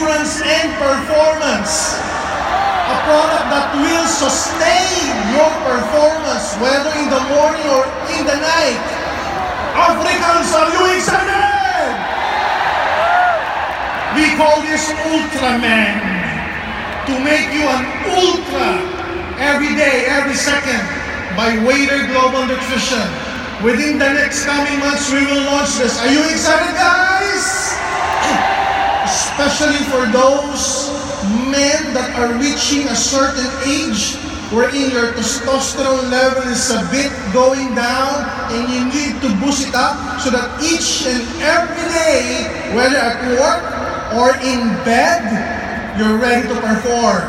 endurance and performance. A product that will sustain your performance, whether in the morning or in the night. Africans, are you excited? We call this Ultraman, to make you an ultra every day, every second, by Waiter Global Nutrition. Within the next coming months, we will launch this. Are you excited, guys? Especially for those men that are reaching a certain age wherein your testosterone level is a bit going down and you need to boost it up so that each and every day, whether at work or in bed, you're ready to perform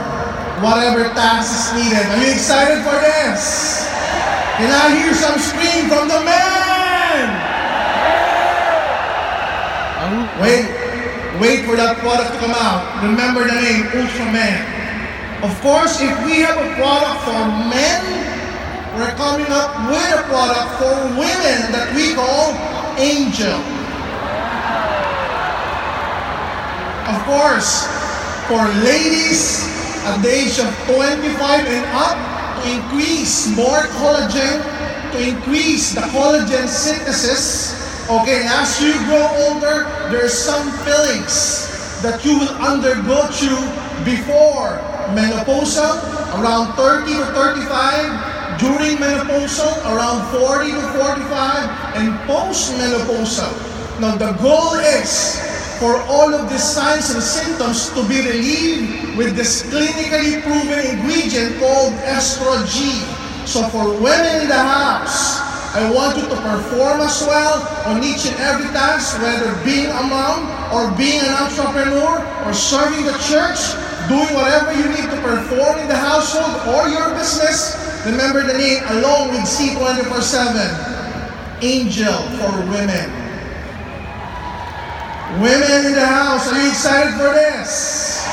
whatever task is needed. Are you excited for this? Can I hear some scream from the man? Wait for that product to come out. Remember the name, Ultraman. Of course, if we have a product for men, we're coming up with a product for women that we call Angel. Of course, for ladies at the age of 25 and up, to increase more collagen, to increase the collagen synthesis. Okay, as you grow older, there are some fillings that you will undergo through before menopausal, around 30 to 35, during menopausal, around 40 to 45, and post-menopausal. Now, the goal is for all of these signs and symptoms to be relieved with this clinically proven ingredient called estrogen. So for women in the house, I want you to perform as well on each and every task, whether being a mom or being an entrepreneur or serving the church, doing whatever you need to perform in the household or your business. Remember the name along with C24/7, Angel for Women. Women in the house, are you excited for this?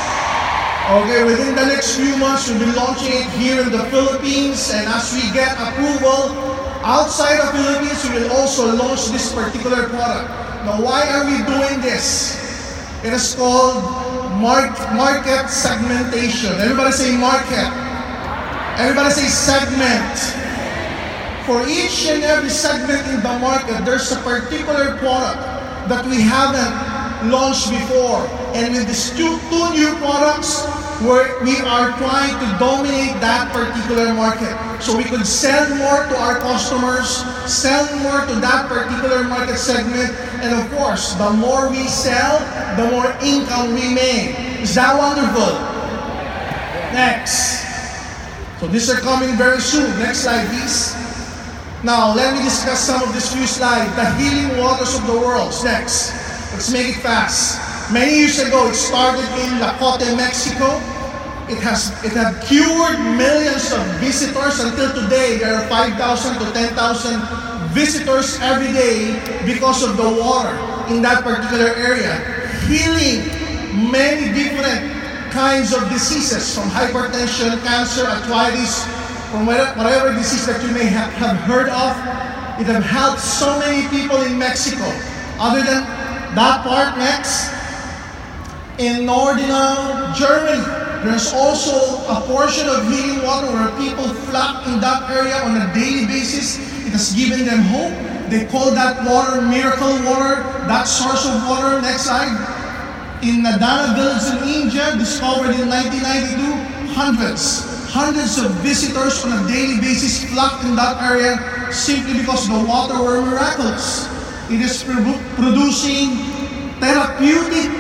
Okay, within the next few months, we'll be launching it here in the Philippines, and as we get approval outside of the Philippines, we will also launch this particular product. Now, why are we doing this? It is called market segmentation. Everybody say market. Everybody say segment. For each and every segment in the market, there's a particular product that we haven't launched before. And with these two new products, we are trying to dominate that particular market. So we could sell more to our customers, sell more to that particular market segment, and of course, the more we sell, the more income we make. Is that wonderful? Next. So these are coming very soon. Next slide, please. Now, let me discuss some of these few slides. The healing waters of the world. Next. Let's make it fast. Many years ago, it started in Lacote, Mexico. It had cured millions of visitors. Until today, there are 5,000 to 10,000 visitors every day because of the water in that particular area, healing many different kinds of diseases, from hypertension, cancer, arthritis, from whatever disease that you may have heard of. It has helped so many people in Mexico. Other than that part, next, in northern Germany, there's also a portion of healing water where people flock in that area on a daily basis. It has given them hope. They call that water miracle water, that source of water. Next slide. In Nadana village in India, discovered in 1992, hundreds of visitors on a daily basis flocked in that area simply because the water were miraculous. It is producing therapeutic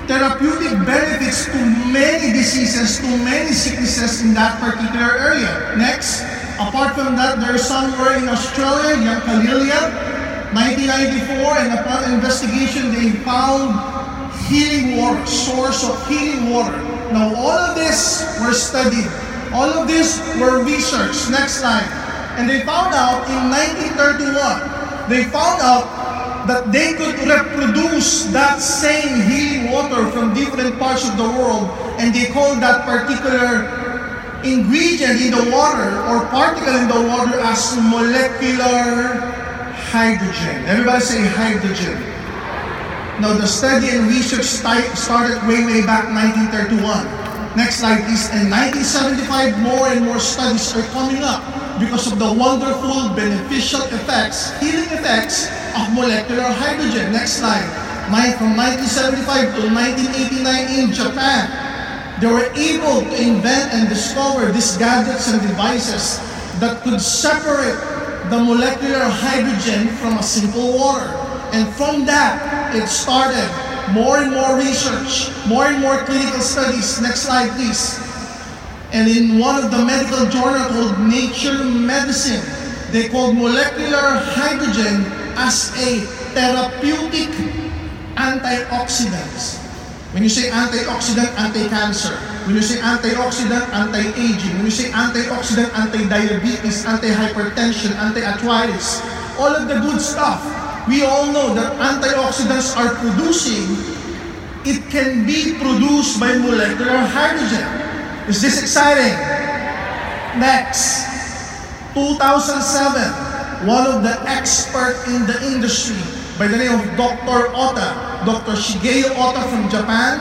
benefits to many diseases, to many sicknesses in that particular area. Next, apart from that, there is somewhere in Australia, Yankalilia, 1994, and upon investigation, they found healing water, source of healing water. Now, all of this were studied. All of this were researched. Next slide. And they found out in 1931, they found out that they could reproduce that same healing water from different parts of the world, and they called that particular ingredient in the water or particle in the water as molecular hydrogen. Everybody say hydrogen. Now, the study and research started way back 1931. Next slide, please. In 1975, more and more studies are coming up because of the wonderful beneficial effects, healing effects of molecular hydrogen. Next slide. From 1975 to 1989 in Japan, they were able to invent and discover these gadgets and devices that could separate the molecular hydrogen from a simple water. And from that, it started more and more research, more and more clinical studies. Next slide, please. And in one of the medical journals called Nature Medicine, they called molecular hydrogen as a therapeutic antioxidant. When you say antioxidant, anti-cancer. When you say antioxidant, anti-aging. When you say antioxidant, anti-diabetes, anti-hypertension, anti-arthritis. All of the good stuff. We all know that antioxidants are producing, it can be produced by molecular hydrogen. Is this exciting? Next, 2007, one of the experts in the industry by the name of Dr. Shigeo Ota from Japan,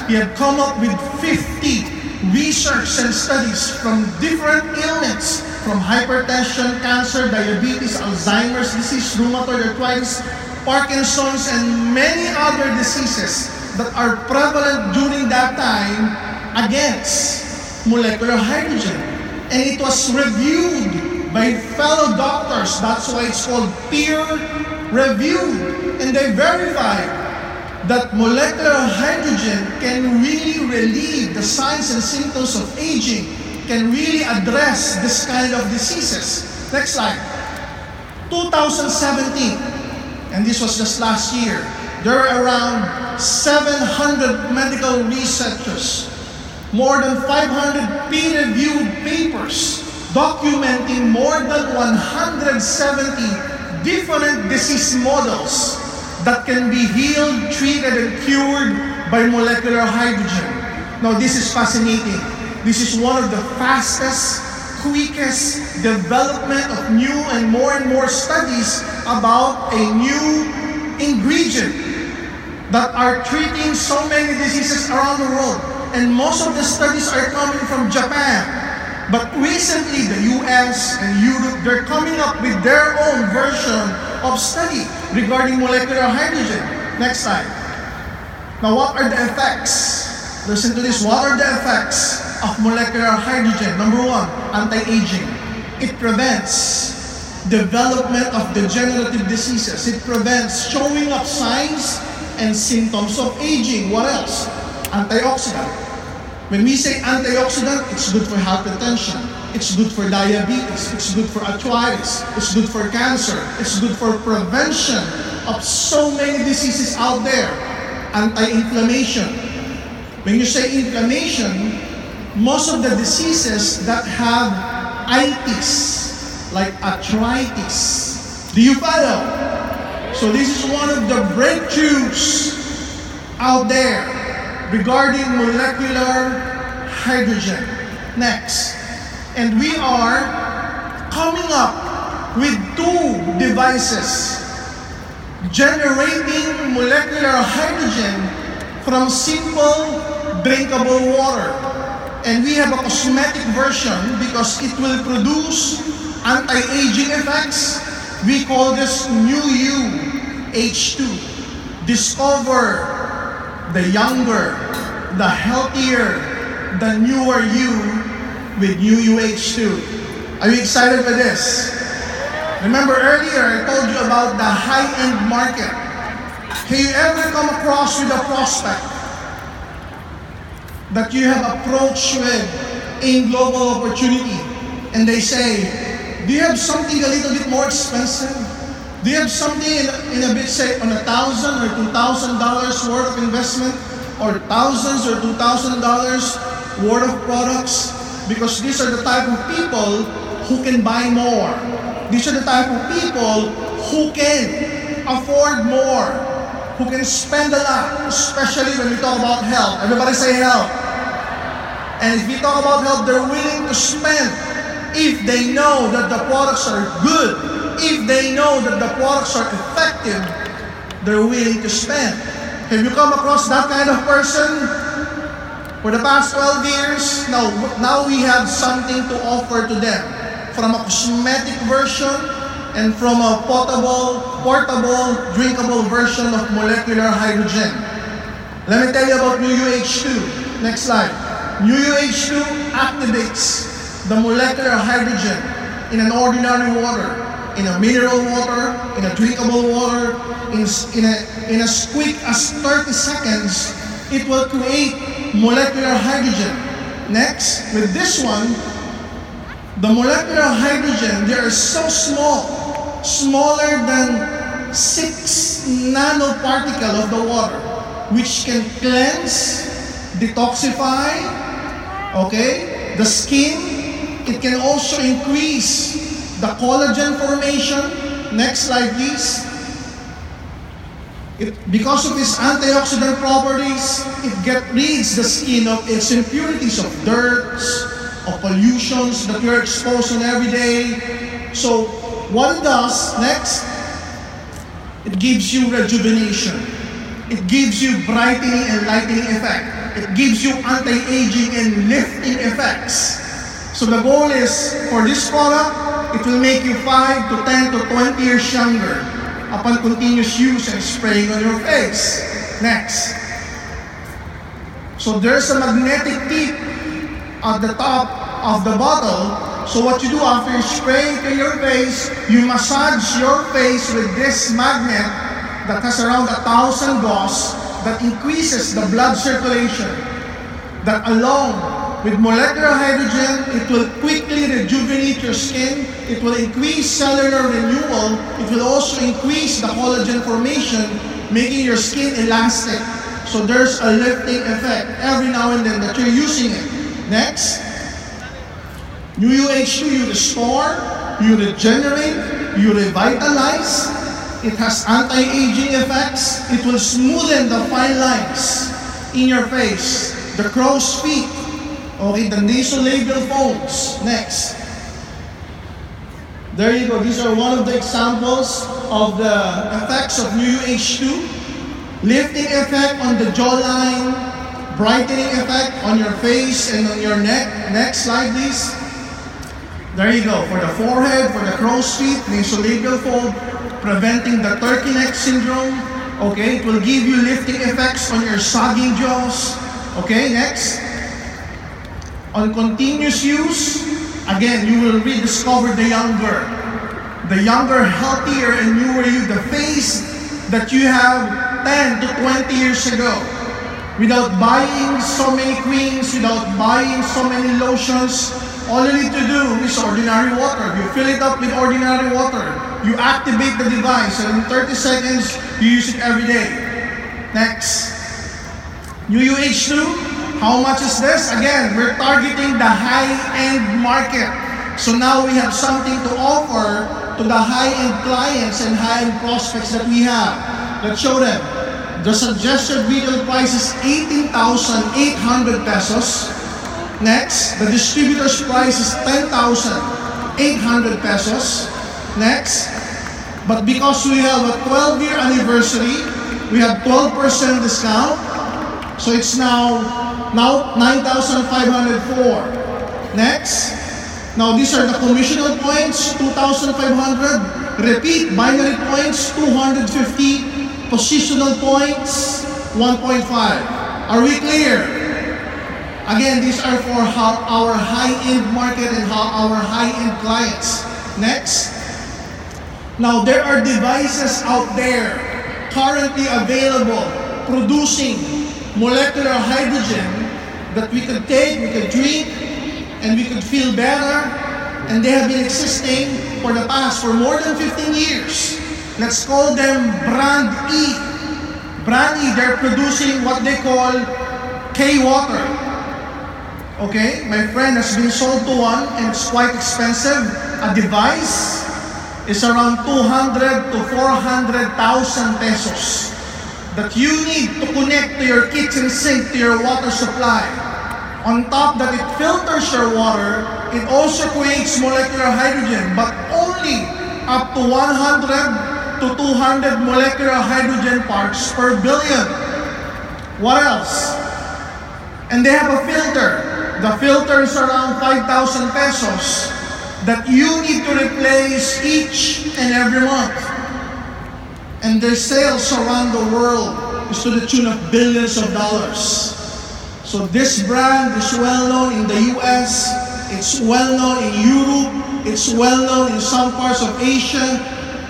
he had come up with 50 research and studies from different ailments, from hypertension, cancer, diabetes, Alzheimer's disease, rheumatoid arthritis, Parkinson's, and many other diseases that are prevalent during that time against molecular hydrogen. And it was reviewed by fellow doctors. That's why it's called peer-reviewed. And they verified that molecular hydrogen can really relieve the signs and symptoms of aging, can really address this kind of diseases. Next slide. 2017, and this was just last year, there were around 700 medical researchers, more than 500 peer-reviewed papers documenting more than 170 different disease models that can be healed, treated, and cured by molecular hydrogen. Now, this is fascinating. This is one of the fastest, quickest development of new and more studies about a new ingredient that are treating so many diseases around the world. And most of the studies are coming from Japan. But recently, the US and Europe, they're coming up with their own version of study regarding molecular hydrogen. Next slide. Now, what are the effects? Listen to this. What are the effects of molecular hydrogen? Number one, anti-aging. It prevents development of degenerative diseases. It prevents showing up signs and symptoms of aging. What else? Antioxidant. When we say antioxidant, it's good for hypertension. It's good for diabetes. It's good for arthritis. It's good for cancer. It's good for prevention of so many diseases out there. Anti-inflammation. When you say inflammation, most of the diseases that have itis, like arthritis. Do you follow? So this is one of the breakthroughs out there regarding molecular hydrogen. Next. And we are coming up with two devices generating molecular hydrogen from simple drinkable water. And we have a cosmetic version because it will produce anti-aging effects. We call this New You H2. Discover the younger, the healthier, the newer you with New You H2. Are you excited for this? Remember earlier I told you about the high-end market. Have you ever come across with a prospect that you have approached with in global opportunity and they say, do you have something a little bit more expensive? Do you have something in a bit, say, on $1,000 or $2,000 worth of investment, or thousands or $2,000 worth of products? Because these are the type of people who can buy more. These are the type of people who can afford more, who can spend a lot, especially when we talk about health. Everybody say health. And if we talk about health, they're willing to spend if they know that the products are good. If they know that the products are effective, they're willing to spend. Have you come across that kind of person? For the past 12 years, now we have something to offer to them. From a cosmetic version and from a portable, drinkable version of molecular hydrogen. Let me tell you about NewUH2. Next slide. NewUH2 activates the molecular hydrogen in an ordinary water, in a mineral water, in a drinkable water, in as quick as 30 seconds, it will create molecular hydrogen. Next, with this one, the molecular hydrogen, they are so small, smaller than 6 nanoparticle of the water, which can cleanse, detoxify, okay, the skin. It can also increase the collagen formation. Next slide, please. Because of its antioxidant properties, it gets rid the skin of its impurities, of dirt, of pollutions that you're exposed on every day. So what it does, next, it gives you rejuvenation. It gives you brightening and lightening effect. It gives you anti-aging and lifting effects. So the goal is, for this product, it will make you 5 to 10 to 20 years younger upon continuous use and spraying on your face. Next. So there's a magnetic tip at the top of the bottle. So what you do after you spray to your face, you massage your face with this magnet that has around 1,000 gauss that increases the blood circulation. That along with molecular hydrogen, it will quickly rejuvenate your skin. It will increase cellular renewal. It will also increase the collagen formation, making your skin elastic. So there's a lifting effect every now and then that you're using it. Next. NewUH2, you restore, you regenerate, you revitalize. It has anti-aging effects. It will smoothen the fine lines in your face, the crow's feet, okay, the nasolabial folds. Next. There you go. These are one of the examples of the effects of NewUH2. Lifting effect on the jawline, brightening effect on your face and on your neck. Next slide, please. There you go. For the forehead, for the crow's feet, nasolabial fold, preventing the turkey neck syndrome. Okay, it will give you lifting effects on your sagging jaws. Okay, next. On continuous use, again, you will rediscover the younger, healthier, and newer you, the face that you have 10 to 20 years ago. Without buying so many creams, without buying so many lotions, all you need to do is ordinary water. You fill it up with ordinary water. You activate the device, and in 30 seconds, you use it every day. Next. NewUH2. How much is this? Again, we're targeting the high-end market. So now we have something to offer to the high-end clients and high-end prospects that we have. Let's show them. The suggested retail price is 18,800 pesos. Next, the distributor's price is 10,800 pesos. Next, but because we have a 12-year anniversary, we have 12% discount. So it's now 9,504. Next. Now these are the commissional points, 2,500. Repeat binary points, 250. Positional points, 1.5. Are we clear? Again, these are for our high-end market and our high-end clients. Next. Now there are devices out there currently available producing molecular hydrogen that we could take, we could drink, and we could feel better. And they have been existing for more than 15 years. Let's call them Brand E. Brand E, they're producing what they call K-Water. Okay, my friend has been sold to one and it's quite expensive. A device is around 200 to 400,000 pesos that you need to connect to your kitchen sink, to your water supply. On top that it filters your water, it also creates molecular hydrogen, but only up to 100 to 200 molecular hydrogen parts per billion. What else? And they have a filter. The filter is around 5,000 pesos that you need to replace each and every month. And their sales around the world is to the tune of billions of dollars. So this brand is well known in the US, it's well known in Europe, it's well known in some parts of Asia,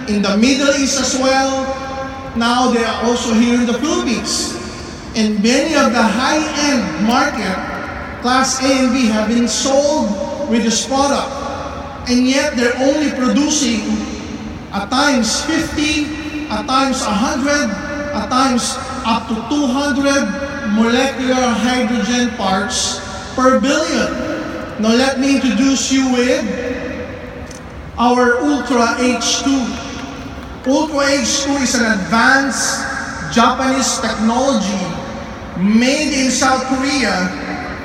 in the Middle East as well. Now they are also here in the Philippines. And many of the high-end market, Class A and B, have been sold with this product. And yet they're only producing at times 50, at times 100, at times up to 200 molecular hydrogen parts per billion. Now let me introduce you with our Ultra H2. Ultra H2 is an advanced Japanese technology made in South Korea,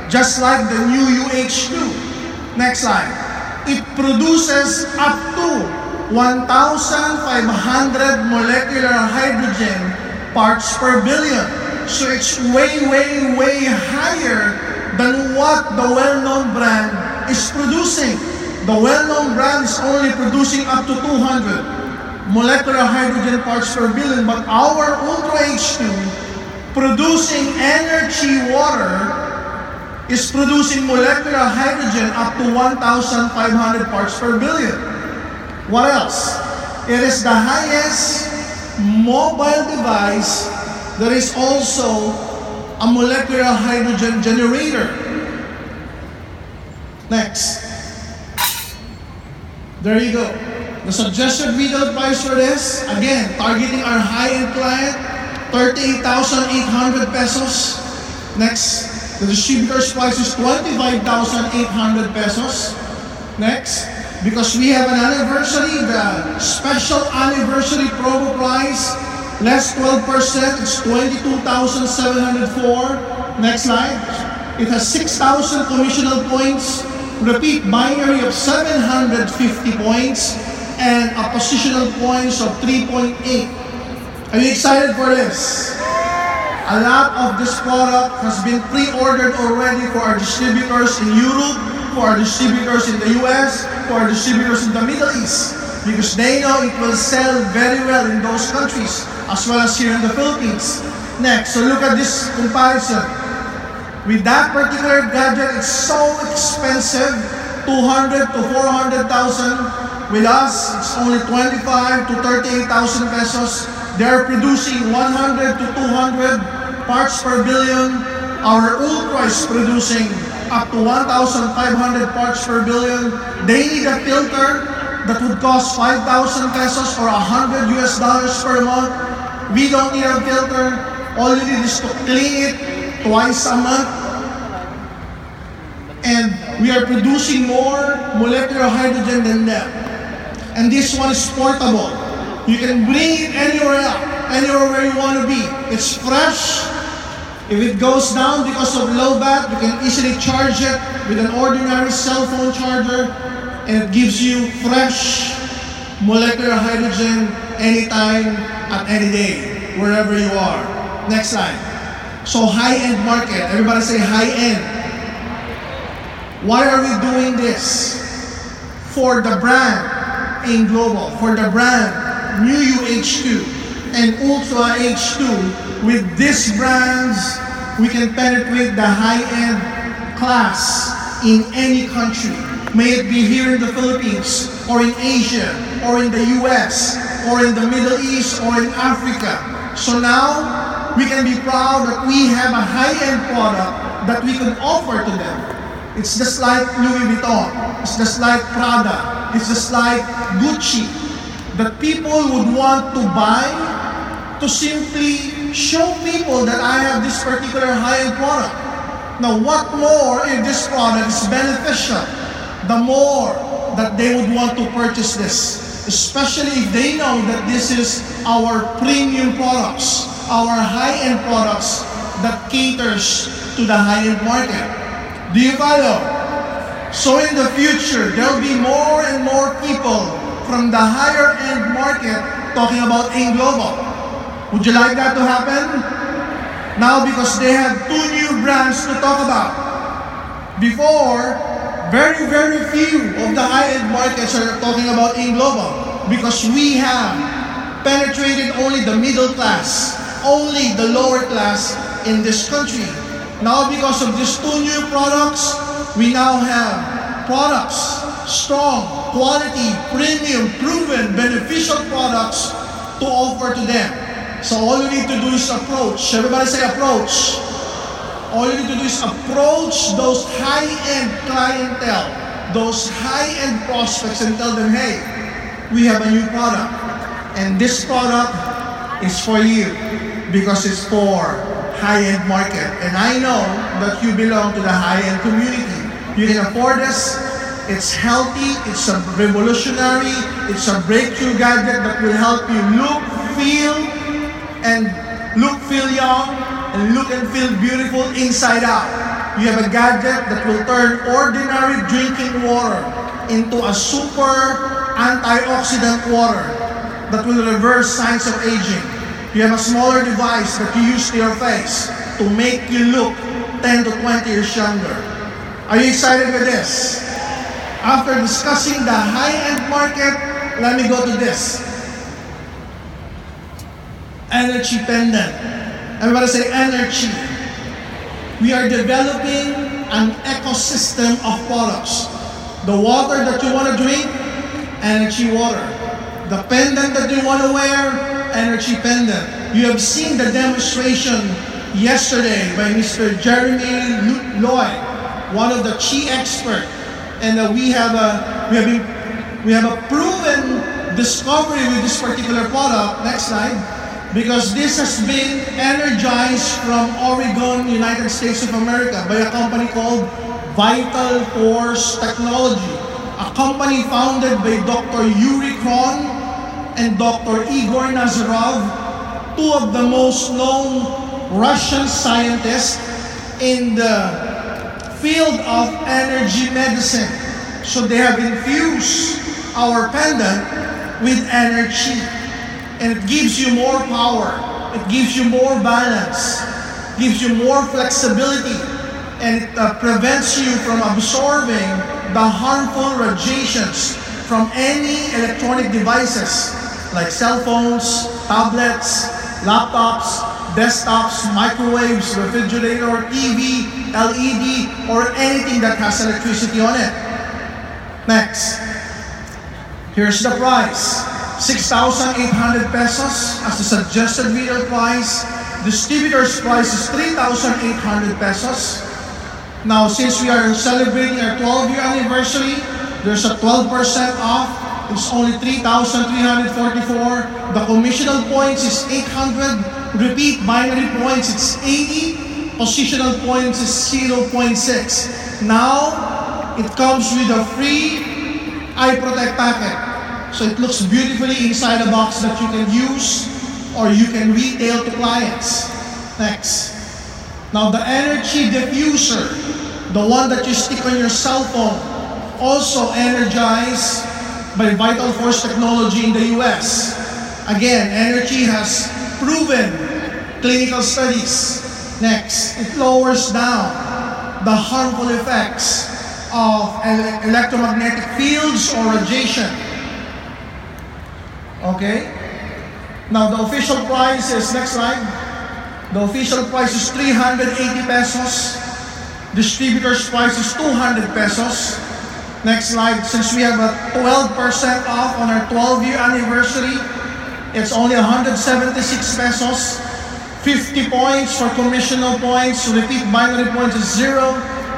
just like the new UH2. Next slide. It produces up to 1,500 molecular hydrogen parts per billion. So it's way higher than what the well-known brand is producing. The well-known brand is only producing up to 200 molecular hydrogen parts per billion, but our Ultra H2, producing energy water, is producing molecular hydrogen up to 1,500 parts per billion. What else? It is the highest mobile device that is also a molecular hydrogen generator. Next. There you go. The suggested retail price for this, again, targeting our high-end client, 38,800 pesos. Next, the distributor's price is 25,800 pesos. Next, because we have an anniversary, the special anniversary promo price, less 12%, it's 22,704. Next slide. It has 6,000 commissional points, repeat binary of 750 points, and a positional points of 3.8. Are you excited for this? A lot of this product has been pre-ordered already for our distributors in Europe, for our distributors in the US, for our distributors in the Middle East, because they know it will sell very well in those countries, as well as here in the Philippines. Next, so look at this comparison. With that particular gadget, it's so expensive, 200 to 400,000. With us, it's only 25 to 38,000 pesos. They're producing 100 to 200 parts per billion. Our Ultra is producing up to 1,500 parts per billion. They need a filter that would cost 5,000 pesos or $100 per month. We don't need a filter. All you need is to clean it twice a month. And we are producing more molecular hydrogen than them. And this one is portable. You can bring it anywhere where you want to be. It's fresh. If it goes down because of low bat, you can easily charge it with an ordinary cell phone charger, and it gives you fresh molecular hydrogen anytime, at any day, wherever you are. Next slide. So high-end market. Everybody say high-end. Why are we doing this? For the brand AIM Global, for the brand New UH2 and Ultra H2. With these brands, we can penetrate the high-end class in any country. May it be here in the Philippines, or in Asia, or in the US, or in the Middle East, or in Africa. So now, we can be proud that we have a high-end product that we can offer to them. It's just like Louis Vuitton, it's just like Prada, it's just like Gucci, that people would want to buy to simply show people that I have this particular high-end product. Now, what more if this product is beneficial? The more that they would want to purchase this, especially if they know that this is our premium products, our high-end products that caters to the high-end market. Do you follow? So in the future, there will be more and more people from the higher-end market talking about AIM Global. Would you like that to happen? Now because they have two new brands to talk about. Before, very, very few of the high-end markets are talking about in global because we have penetrated only the middle class, only the lower class in this country. Now because of these two new products, we now have products, strong, quality, premium, proven, beneficial products to offer to them. So all you need to do is approach. Everybody say approach. All you need to do is approach those high-end clientele, those high-end prospects and tell them, hey, we have a new product. And this product is for you because it's for high-end market. And I know that you belong to the high-end community. You can afford this. It's healthy. It's a revolutionary. It's a breakthrough gadget that will help you feel young, and look and feel beautiful inside out. You have a gadget that will turn ordinary drinking water into a super antioxidant water that will reverse signs of aging. You have a smaller device that you use to your face to make you look 10 to 20 years younger. Are you excited with this? After discussing the high-end market, let me go to this. Energy pendant. Everybody say energy. We are developing an ecosystem of products. The water that you want to drink, energy water. The pendant that you want to wear, energy pendant. You have seen the demonstration yesterday by Mr. Jeremy Lloyd, one of the chi expert, and we have a proven discovery with this particular product. Next slide. Because this has been energized from Oregon, United States of America by a company called Vital Force Technology, a company founded by Dr. Yuri Kron and Dr. Igor Nazarov, two of the most known Russian scientists in the field of energy medicine. So they have infused our pendant with energy. And it gives you more power, it gives you more balance, gives you more flexibility, and it prevents you from absorbing the harmful radiations from any electronic devices like cell phones, tablets, laptops, desktops, microwaves, refrigerator, TV, LED, or anything that has electricity on it. Next, here's the price. 6,800 pesos as the suggested retail price. Distributor's price is 3,800 pesos. Now, since we are celebrating our 12-year anniversary, there's a 12% off. It's only 3,344. The commissional points is 800. Repeat binary points, it's 80. Positional points is 0.6. Now, it comes with a free eye protect packet. So it looks beautifully inside a box that you can use or you can retail to clients. Next. Now the energy diffuser, the one that you stick on your cell phone, also energized by Vital Force Technology in the US. Again, energy has proven clinical studies. Next, it lowers down the harmful effects of electromagnetic fields or radiation. Okay? Now the official price is, next slide. The official price is 380 pesos. Distributor's price is 200 pesos. Next slide. Since we have a 12% off on our 12-year anniversary, it's only 176 pesos. 50 points for commissional points. Repeat binary points is 0.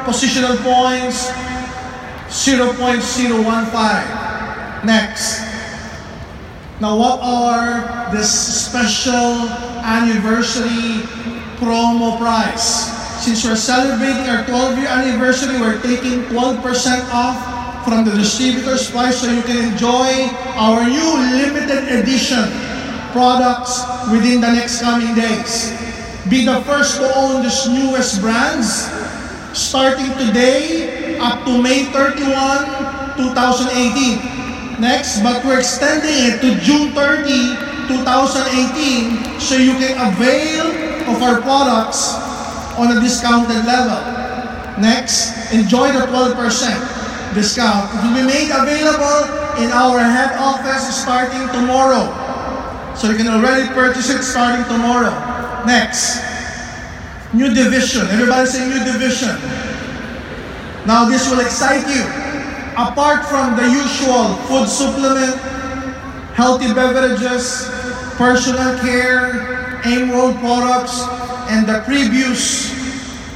Positional points, 0.015. Next. Now, what are this special anniversary promo price? Since we're celebrating our 12-year anniversary, we're taking 12% off from the distributor's price so you can enjoy our new limited edition products within the next coming days. Be the first to own this newest brands starting today up to May 31, 2018. Next, but we're extending it to June 30, 2018 so you can avail of our products on a discounted level. Next, enjoy the 12% discount. It will be made available in our head office starting tomorrow. So you can already purchase it starting tomorrow. Next, new division. Everybody say new division. Now this will excite you. Apart from the usual food supplement, healthy beverages, personal care, AIM-rolled products, and the previous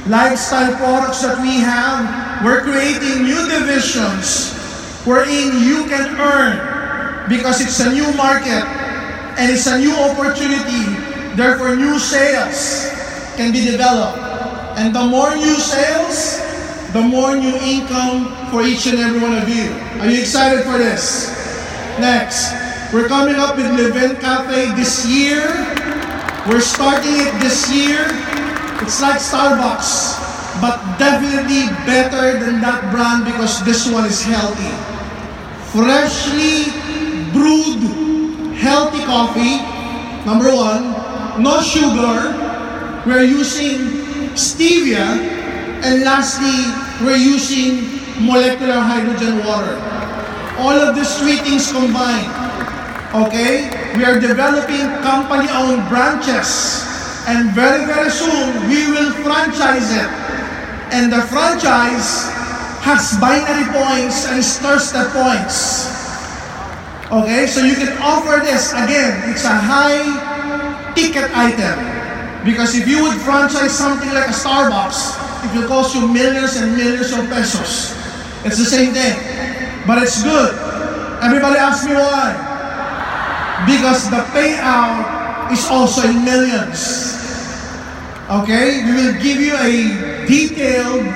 lifestyle products that we have, we're creating new divisions wherein you can earn because it's a new market and it's a new opportunity. Therefore, new sales can be developed. And the more new sales, the more new income for each and every one of you. Are you excited for this? Next, we're coming up with Live-In Cafe this year. We're starting it this year. It's like Starbucks, but definitely better than that brand because this one is healthy. Freshly brewed, healthy coffee. Number one, no sugar. We're using stevia. And lastly, we're using molecular hydrogen water. All of these three things combined. Okay? We are developing company-owned branches. And very, very soon, we will franchise it. And the franchise has binary points and star-step points. Okay? So you can offer this. Again, it's a high-ticket item. Because if you would franchise something like a Starbucks, it will cost you millions and millions of pesos. It's the same thing. But it's good. Everybody asks me why. Because the payout is also in millions. Okay? We will give you a detailed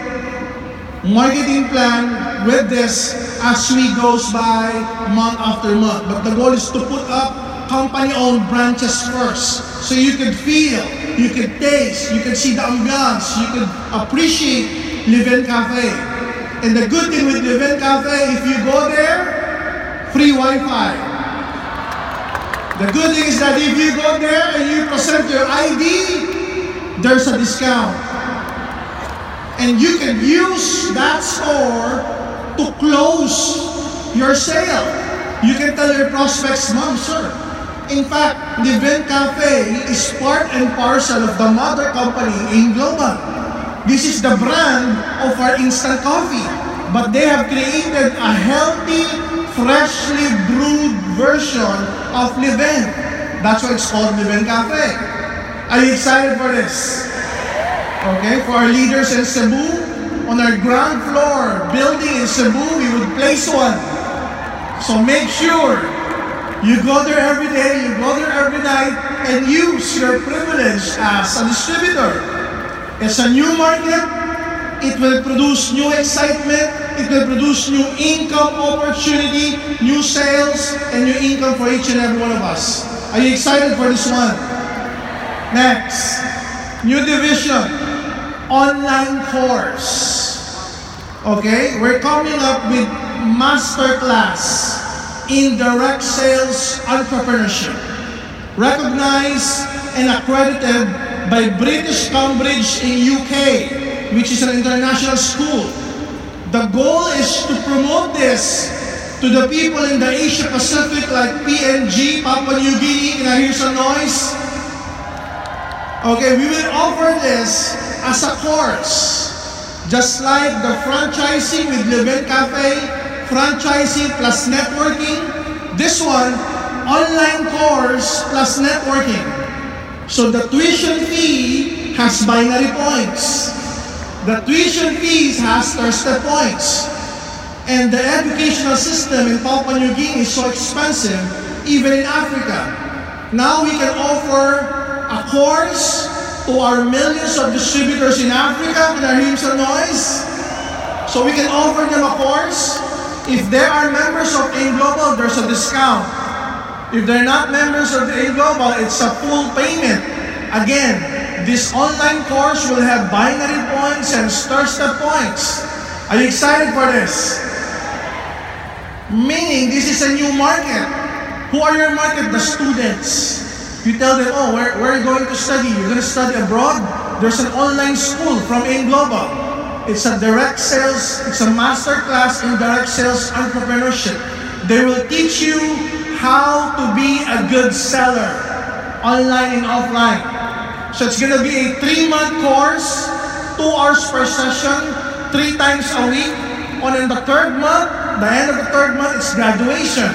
marketing plan with this as we goes by month after month. But the goal is to put up company-owned branches first. So you can feel, you can taste, you can see the ambiance, you can appreciate Live-In Cafe. And the good thing with Live-In Cafe, if you go there, free Wi-Fi. The good thing is that if you go there and you present your ID, there's a discount. And you can use that store to close your sale. You can tell your prospects, Ma'am, sir, in fact, Live-In Cafe is part and parcel of the mother company in Global. This is the brand of our instant coffee. But they have created a healthy, freshly brewed version of Live-In. That's why it's called Live-In Cafe. Are you excited for this? Okay, for our leaders in Cebu, on our ground floor building in Cebu, we would place one. So make sure you go there every day, you go there every night, and use your privilege as a distributor. It's a new market. It will produce new excitement. It will produce new income opportunity, new sales, and new income for each and every one of us. Are you excited for this one? Next, new division, online course. Okay, we're coming up with masterclass in direct sales entrepreneurship, recognized and accredited by British Cambridge in UK, which is an international school. The goal is to promote this to the people in the Asia Pacific like PNG, Papua New Guinea. Can I hear some noise? Okay, we will offer this as a course. Just like the franchising with Live-In Cafe, franchising plus networking. This one, online course plus networking. So the tuition fee has binary points. The tuition fees has step points. And the educational system in Papua New Guinea is so expensive, even in Africa. Now we can offer a course to our millions of distributors in Africa. Can I hear some noise? So we can offer them a course. If they are members of AIM Global, there's a discount. If they're not members of the AIM Global, it's a full payment. Again, this online course will have binary points and step points. Are you excited for this? Meaning, this is a new market. Who are your market? The students. You tell them, oh, where are you going to study? You're going to study abroad? There's an online school from Global. It's a direct sales, it's a master class in direct sales entrepreneurship. They will teach you how to be a good seller, online and offline. So it's going to be a 3-month course, 2 hours per session, 3 times a week. On the 3rd month, the end of the 3rd month, it's graduation.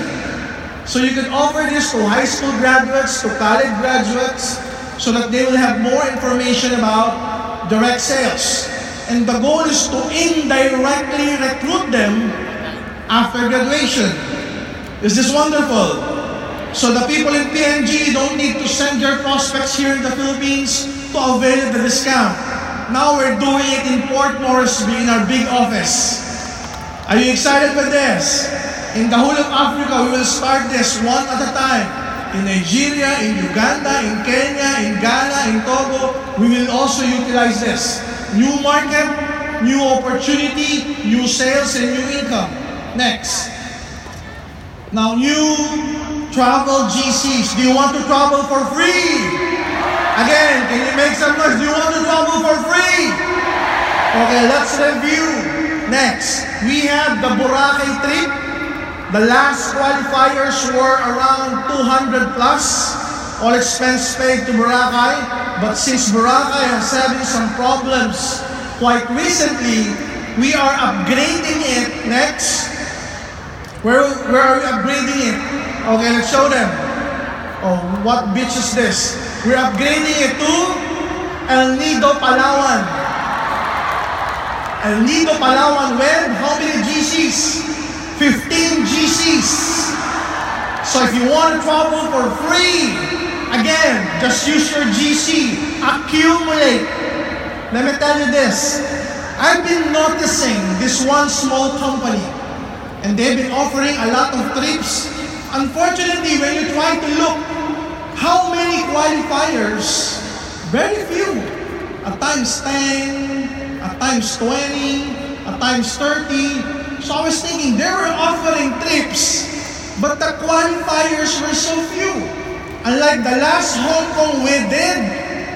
So you can offer this to high school graduates, to college graduates, so that they will have more information about direct sales. And the goal is to indirectly recruit them after graduation. Is this wonderful? So the people in PNG don't need to send their prospects here in the Philippines to avail of the discount. Now we're doing it in Port Moresby in our big office. Are you excited with this? In the whole of Africa, we will start this one at a time. In Nigeria, in Uganda, in Kenya, in Ghana, in Togo, we will also utilize this. New market, new opportunity, new sales, and new income. Next. Now, new travel GCs. Do you want to travel for free? Again, can you make some noise? Do you want to travel for free? Okay, let's review. Next, we have the Boracay trip. The last qualifiers were around 200 plus, all expense paid to Boracay. But since Boracay is having some problems quite recently, we are upgrading it. Next, where are we upgrading it? Okay, let's show them. Oh, what beach is this? We're upgrading it to El Nido, Palawan. El Nido, Palawan with how many GCs? 15 GCs. So if you want to travel for free, again, just use your GC. Accumulate. Let me tell you this. I've been noticing this one small company, and they've been offering a lot of trips. Unfortunately, when you try to look, how many qualifiers? Very few. At times 10, at times 20, at times 30. So I was thinking, they were offering trips, but the qualifiers were so few. Unlike the last Hong Kong we did,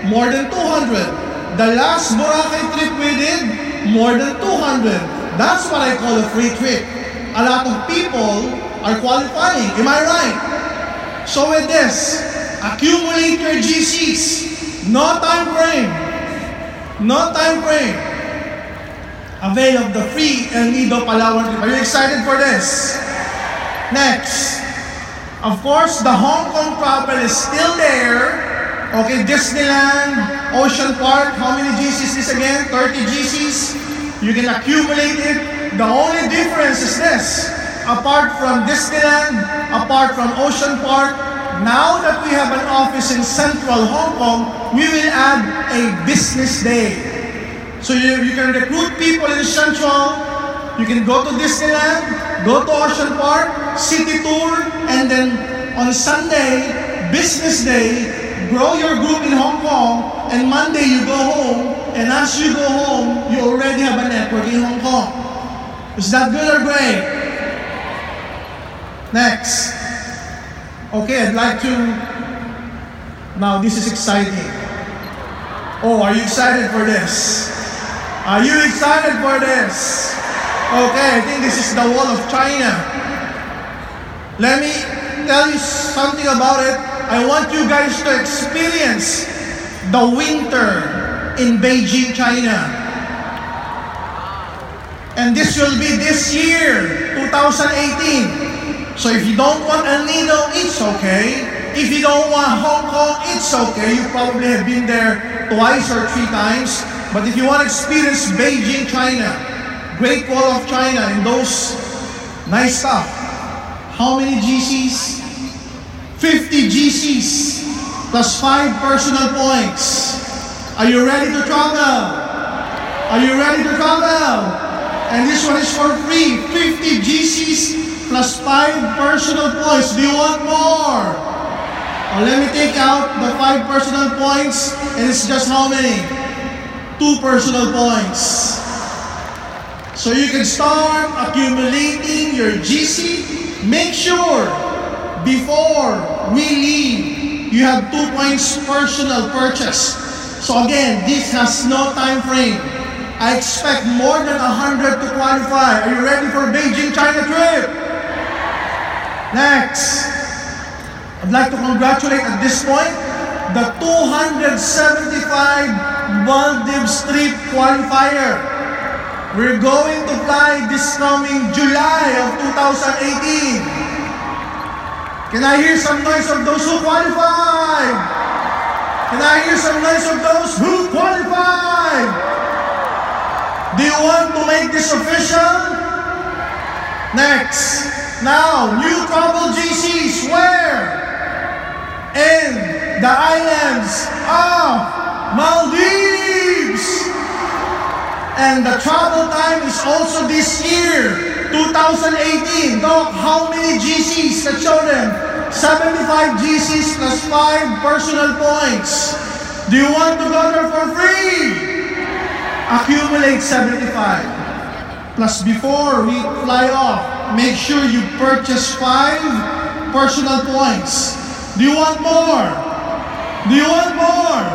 more than 200. The last Boracay trip we did, more than 200. That's what I call a free trip. A lot of people are qualifying. Am I right? So with this, accumulate your GCs. No time frame. No time frame. Avail of the free El Nido Palawan trip. Are you excited for this? Next. Of course, the Hong Kong travel is still there. Okay, Disneyland, Ocean Park. How many GCs is this again? 30 GCs. You can accumulate it. The only difference is this. Apart from Disneyland, apart from Ocean Park, now that we have an office in central Hong Kong, we will add a business day. So you can recruit people in Central, you can go to Disneyland, go to Ocean Park, city tour, and then on Sunday, business day, grow your group in Hong Kong, and Monday you go home, and as you go home, you already have a network in Hong Kong. Is that good or great? Next. Okay, I'd like to, now this is exciting. Oh, are you excited for this? Are you excited for this? Okay, I think this is the wall of China. Let me tell you something about it. I want you guys to experience the winter in Beijing, China. And this will be this year, 2018. So if you don't want El Nido, it's okay. If you don't want Hong Kong, it's okay. You probably have been there twice or 3 times. But if you want to experience Beijing, China, Great Wall of China, and those nice stuff, how many GCs? 50 GCs plus 5 personal points. Are you ready to travel? Are you ready to travel? And this one is for free. 50 GCs plus 5 personal points. Do you want more? Let me take out the 5 personal points, and it's just how many? 2 personal points. So you can start accumulating your GC. Make sure before we leave you have 2 points personal purchase. So again, this has no time frame. I expect more than 100 to qualify. Are you ready for Beijing, China trip? Next, I'd like to congratulate at this point the 275 Maldives trip qualifier. We're going to fly this coming July of 2018. Can I hear some noise of those who qualified? Can I hear some noise of those who qualified? Do you want to make this official? Next. Now, new travel GCs where? In the islands of Maldives. And the travel time is also this year, 2018. Doc, how many GCs? Let's show them. 75 GCs plus 5 personal points. Do you want to go there for free? Accumulate 75. Plus before we fly off, make sure you purchase 5 personal points. Do you want more? Do you want more?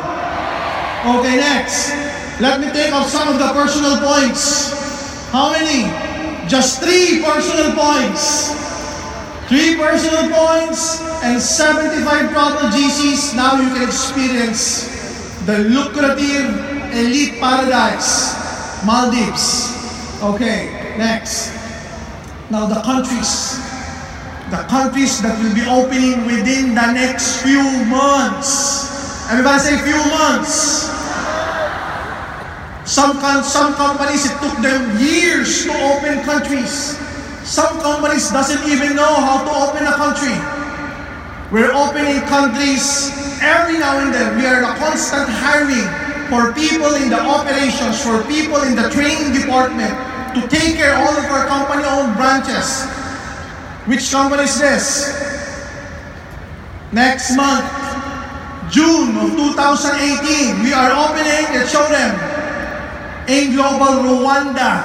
Okay, next. Let me take off some of the personal points. How many? Just 3 personal points. 3 personal points and 75 travel GCs. Now you can experience the lucrative elite paradise, Maldives. Okay, next. Now the countries that will be opening within the next few months. Everybody say few months. Some companies, it took them years to open countries. Some companies doesn't even know how to open a country. We're opening countries every now and then. We are a constant hiring for people in the operations, for people in the training department to take care of all of our company-owned branches. Which company is this? Next month, June of 2018, we are opening, let's show them, in Global Rwanda.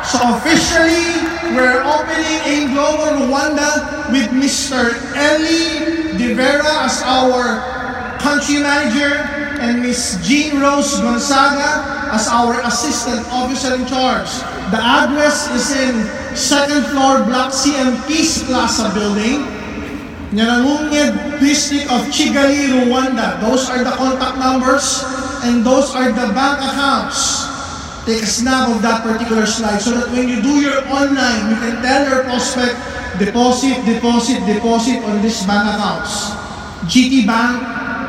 So officially, we're opening in Global Rwanda with Mr. Eli De Vera as our country manager and Ms. Jean Rose Gonzaga as our assistant officer in charge. The address is in 2nd floor, Block C and Peace Plaza building, Nyarangunyed district of Kigali, Rwanda. Those are the contact numbers and those are the bank accounts. Take a snap of that particular slide so that when you do your online, you can tell your prospect, deposit on these bank accounts. GT Bank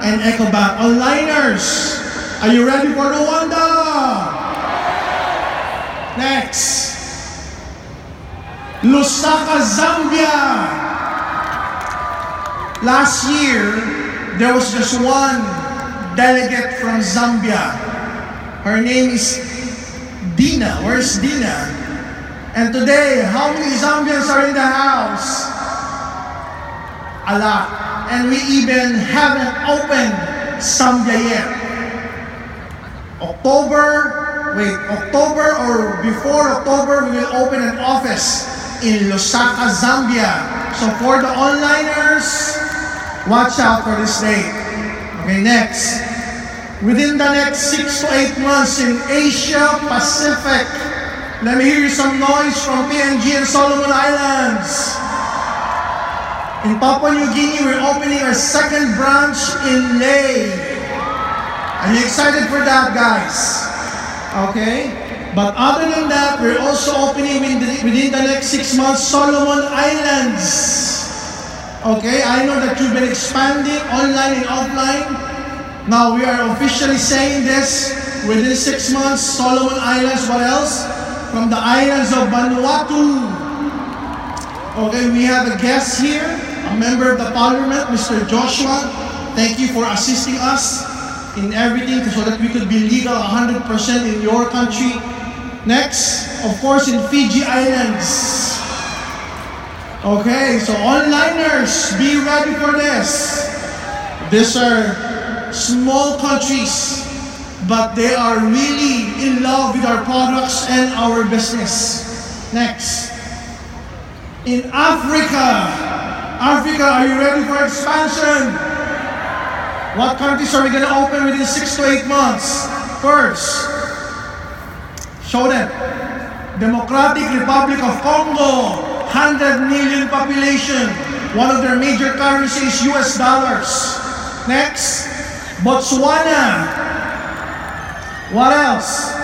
and EcoBank. Onliners, are you ready for Rwanda? Next. Lusaka, Zambia. Last year, there was just one delegate from Zambia. Her name is Dina. Where's Dina? And today, how many Zambians are in the house? A lot. And we even haven't opened Zambia yet. October or before October, we will open an office in Lusaka, Zambia. So for the onliners, watch out for this date. Okay, next. Within the next 6 to 8 months in Asia Pacific, let me hear some noise from PNG and Solomon Islands. In Papua New Guinea, we're opening our 2nd branch in Ley. Are you excited for that, guys? Okay? But other than that, we're also opening within the next 6 months, Solomon Islands. Okay, I know that you've been expanding online and offline. Now we are officially saying this, within 6 months, Solomon Islands, what else? From the islands of Vanuatu. Okay, we have a guest here, a member of the parliament, Mr. Joshua. Thank you for assisting us in everything so that we could be legal 100% in your country. Next, of course, in Fiji Islands. Okay, so onliners, be ready for this. These are small countries, but they are really in love with our products and our business. Next, in Africa. Africa, are you ready for expansion? What countries are we going to open within 6 to 8 months? First, show them. Democratic Republic of Congo, 100 million population. One of their major currencies is US dollars. Next, Botswana. What else?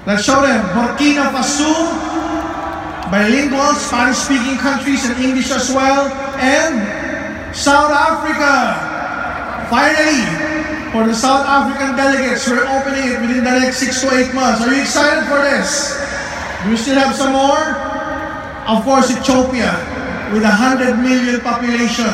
Let's show them. Burkina Faso, bilingual, Spanish-speaking countries and English as well. And South Africa. Finally, for the South African delegates, we're opening it within the next 6 to 8 months. Are you excited for this? Do we still have some more? Of course, Ethiopia, with 100 million population.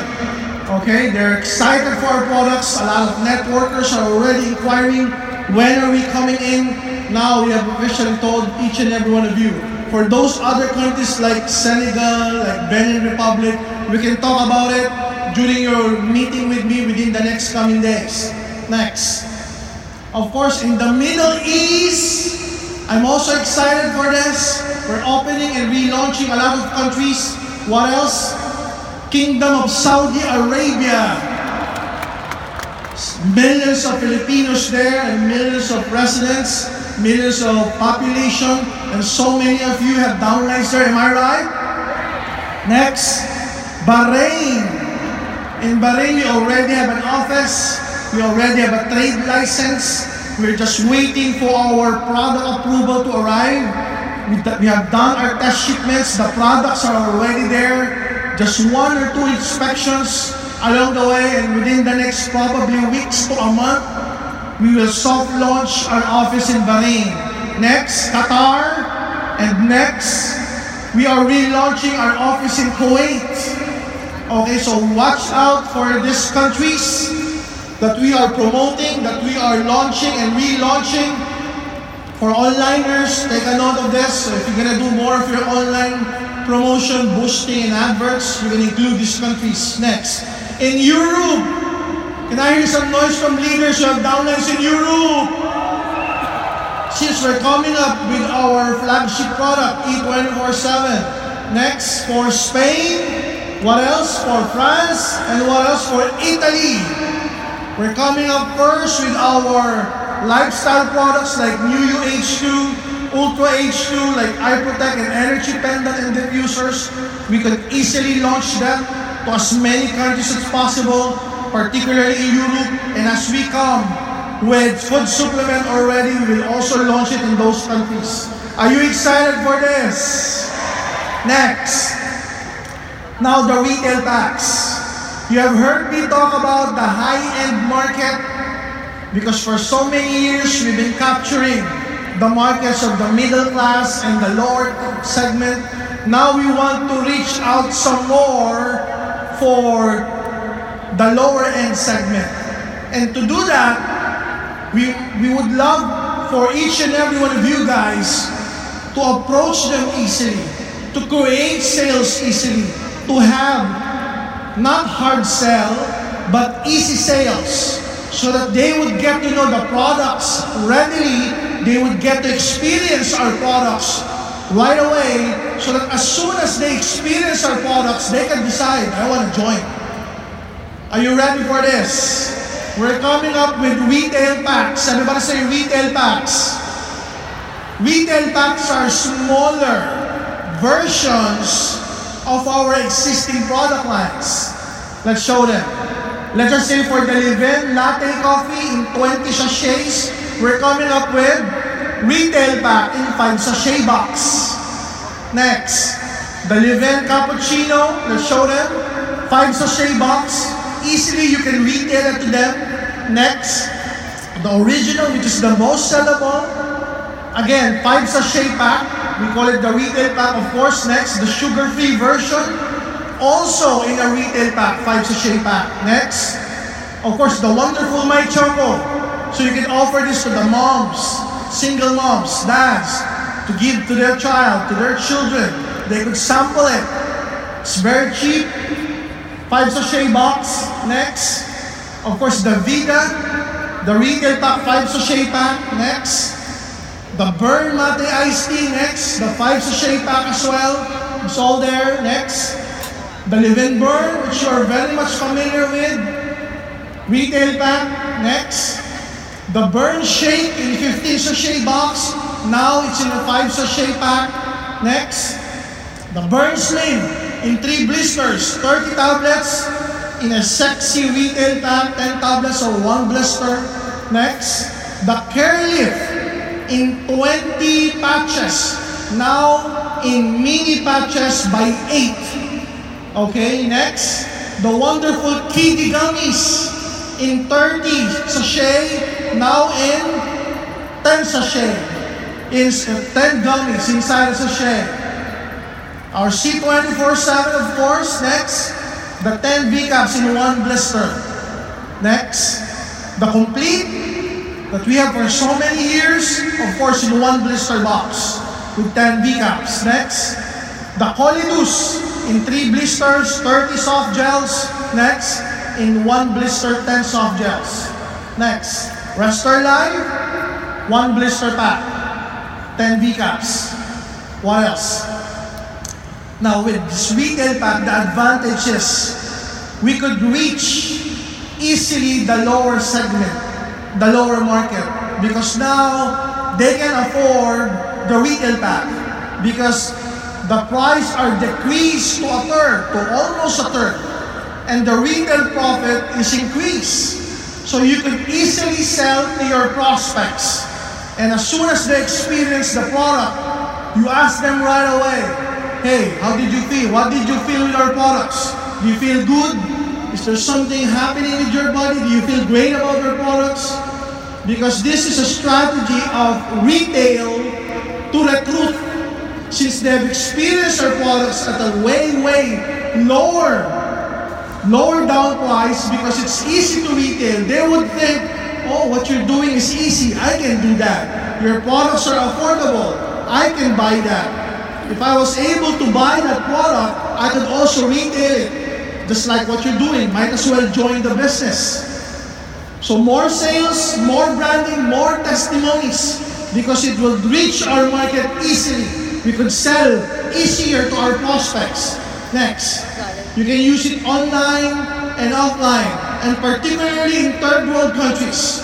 Okay, they're excited for our products. A lot of networkers are already inquiring, when are we coming in? Now we have officially told each and every one of you. For those other countries like Senegal, like Benin Republic, we can talk about it during your meeting with me within the next coming days. Next. Of course, in the Middle East, I'm also excited for this. We're opening and relaunching a lot of countries. What else? Kingdom of Saudi Arabia. Millions of Filipinos there and millions of residents, millions of population, and so many of you have downlines there. Am I right? Next, Bahrain. In Bahrain, we already have an office. We already have a trade license. We're just waiting for our product approval to arrive. We have done our test shipments. The products are already there. Just 1 or 2 inspections along the way, and within the next probably weeks to a month, we will soft launch our office in Bahrain. Next, Qatar. And next, we are relaunching our office in Kuwait. Okay, so watch out for these countries that we are promoting, that we are launching and relaunching. For onliners, take a note of this. So if you're gonna do more of your online promotion, boosting, and adverts, you're gonna include these countries. Next, in Europe, can I hear some noise from leaders who have downlines in Europe? Since we're coming up with our flagship product, E24/7. Next, for Spain. What else? For France. And what else? For Italy. We're coming up first with our lifestyle products like New UH2, Ultra H2, like iProtect and Energy Pendant and Diffusers. We could easily launch them to as many countries as possible, particularly in Europe. And as we come with food supplement already, we will also launch it in those countries. Are you excited for this? Next. Now the retail packs. You have heard me talk about the high-end market because for so many years we've been capturing the markets of the middle class and the lower segment. Now we want to reach out some more for the lower end segment. And to do that, we would love for each and every one of you guys to approach them easily, to create sales easily, to have not hard sell, but easy sales, so that they would get to know the products readily, they would get to experience our products right away, so that as soon as they experience our products, they can decide, I want to join. Are you ready for this? We're coming up with retail packs. Everybody say retail packs. Retail packs are smaller versions of our existing product lines. Let's show them. Let's just say for the Liven Latte Coffee in 20 sachets, we're coming up with retail pack in 5 sachet box. Next, the Liven Cappuccino, let's show them. 5 sachet box. Easily you can retail it to them. Next, the original, which is the most sellable. Again, 5 sachet pack. We call it the retail pack, of course. Next, the sugar-free version, also in a retail pack, 5 sachet pack. Next, of course, the wonderful My Choco. So you can offer this to the moms, single moms, dads, to give to their child, to their children. They could sample it. It's very cheap. 5 sachet box. Next, of course, the Vida, the retail pack, 5 sachet pack. Next, the Burn Mate Iced Tea. Next, the 5 sachet pack as well. It's all there. Next, the Live and Burn, which you are very much familiar with. Retail pack. Next. The Burn Shake in 15 sachet box. Now it's in a 5 sachet pack. Next. The Burn Slim in 3 blisters. 30 tablets in a sexy retail pack. 10 tablets or 1 blister. Next. The Care Lift in 20 patches. Now in mini patches by 8. Okay, next. The wonderful Kitty Gummies in 30 sachet. Now in 10 sachet. Is 10 gummies inside a sachet. Our C24/7, of course. Next. The 10 V-caps in 1 blister. Next. The Complete that we have for so many years, of course, in 1 blister box with 10 V-caps. Next. The Colidus in 3 blisters, 30 soft gels. Next. In 1 blister, 10 soft gels. Next. Restore Live, 1 blister pack, 10 V-caps. What else? Now with this retail pack, the advantage is we could reach easily the lower segment, the lower market, because now they can afford the retail pack because the price are decreased to a third, to almost a third, and the retail profit is increased. So you can easily sell to your prospects. And as soon as they experience the product, you ask them right away, hey, how did you feel? What did you feel with our products? Do you feel good? Is there something happening with your body? Do you feel great about our products? Because this is a strategy of retail to recruit. Since they've experienced our products at a way lower down price because it's easy to retail, they would think, oh, what you're doing is easy. I can do that. Your products are affordable. I can buy that. If I was able to buy that product, I could also retail it. Just like what you're doing. Might as well join the business. So more sales, more branding, more testimonies because it will reach our market easily. We could sell easier to our prospects. Next. You can use it online and offline, and particularly in third world countries.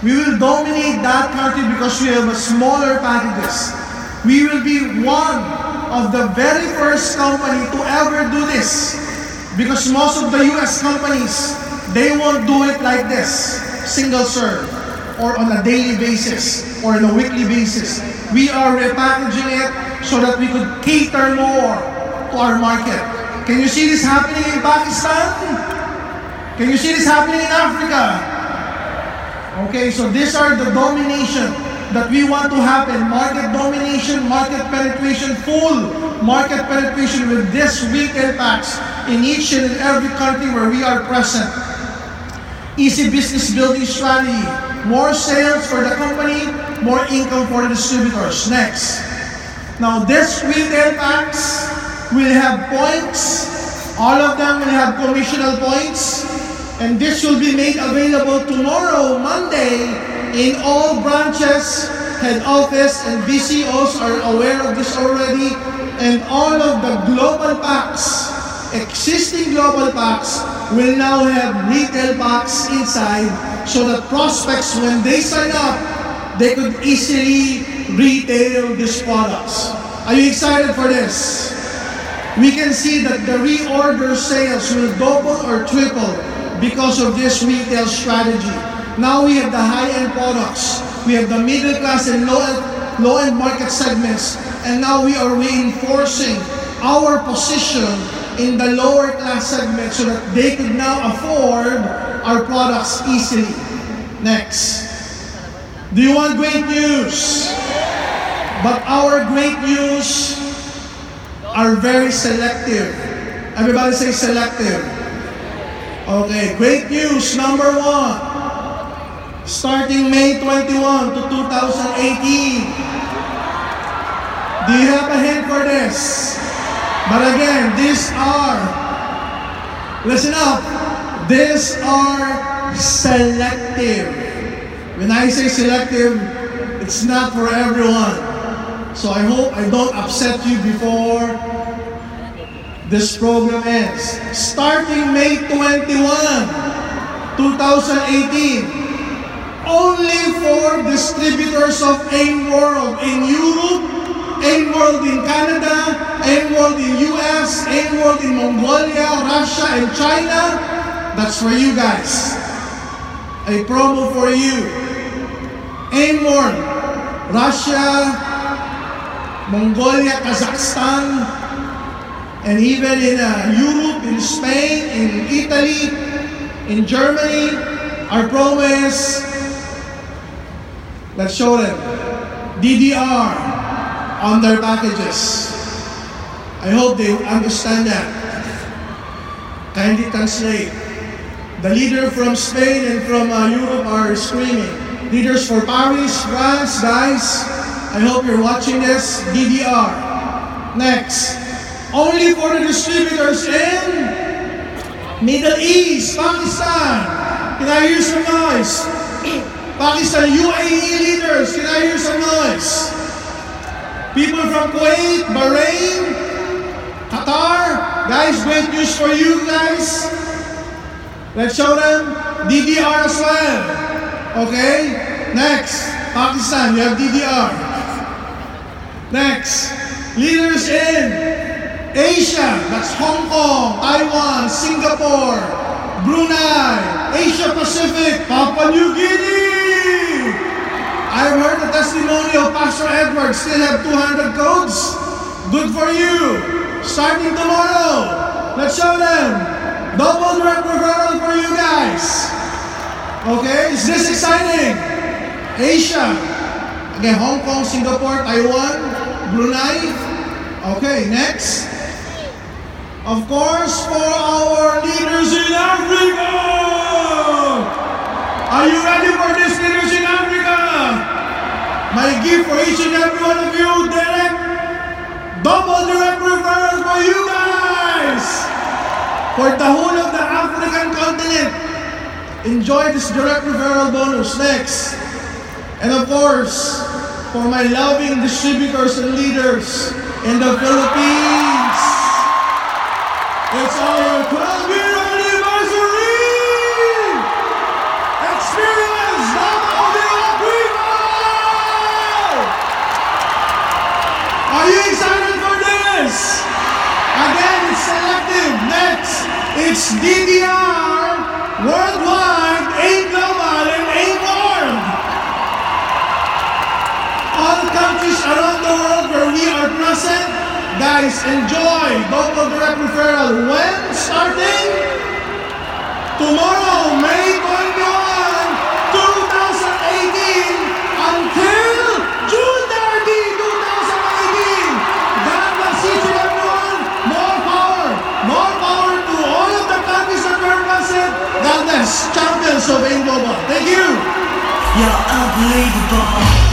We will dominate that country because we have a smaller packages. We will be one of the very first company to ever do this because most of the US companies, they won't do it like this, single serve, or on a daily basis, or on a weekly basis. We are repackaging it so that we could cater more to our market. Can you see this happening in Pakistan? Can you see this happening in Africa? Okay, so these are the domination that we want to happen. Market domination, market penetration, full market penetration with this retail packs in each and every country where we are present. Easy business building strategy. More sales for the company, more income for the distributors. Next. Now this retail packs will have points. All of them will have commissional points. And this will be made available tomorrow, Monday, in all branches, head office, and BCOs are aware of this already. And all of the global packs, existing global packs, will now have retail packs inside so that prospects, when they sign up, they could easily retail these products. Are you excited for this? We can see that the reorder sales will double or triple because of this retail strategy. Now we have the high-end products, we have the middle class and low-end market segments, and now we are reinforcing our position in the lower class segment so that they could now afford our products easily. Next. Do you want great news? But our great news are very selective. Everybody say selective. Okay, great news number 1. Starting May 21 to 2018. Do you have a hint for this? But again, these are, listen up, these are selective. When I say selective, it's not for everyone. So I hope I don't upset you before this program ends. Starting May 21 2018. Only for distributors of AIM World in Europe, AIM World in Canada, AIM World in US, AIM World in Mongolia, Russia, and China. That's for you guys. A promo for you. AIM World, Russia, Mongolia, Kazakhstan, and even in Europe, in Spain, in Italy, in Germany. Our promo is, let's show them, DDR on their packages. I hope they understand that. Kindly translate. The leader from Spain and from Europe are screaming. Leaders for Paris, France, guys, I hope you're watching this. DDR. Next. Only for the distributors in Middle East, Pakistan. Can I hear some noise? Pakistan, UAE leaders, can I hear some noise? People from Kuwait, Bahrain, Qatar. Guys, great news for you guys. Let's show them DDR as well. Okay? Next, Pakistan, you have DDR. Next, leaders in Asia, that's Hong Kong, Taiwan, Singapore, Brunei, Asia Pacific, Papua New Guinea. I've heard the testimony of Pastor Edward, still have 200 codes. Good for you. Starting tomorrow, let's show them. Double direct referral for you guys. Okay, is this exciting? Asia. Again, Hong Kong, Singapore, Taiwan, Brunei. Okay, next. Of course, for our leaders in Africa. Are you ready for this, leaders in Africa? My gift for each and every one of you, double direct referral for you guys. For the whole of the African continent. Enjoy this direct referral bonus. Next. And of course, for my loving distributors and leaders in the Philippines. It's our 12-year anniversary! Experience double the approval! Are you excited for this? Again, it's selective. Next, it's DDR, worldwide, AIM global, and AIM world. All countries around the world where we are present, guys, enjoy double direct referral. When? Starting tomorrow, May 21, 2018 until June 30, 2018. God bless each and everyone. More power to all of the countries that were present. God bless, champions of AIM Global. Thank you. You're unbelievable.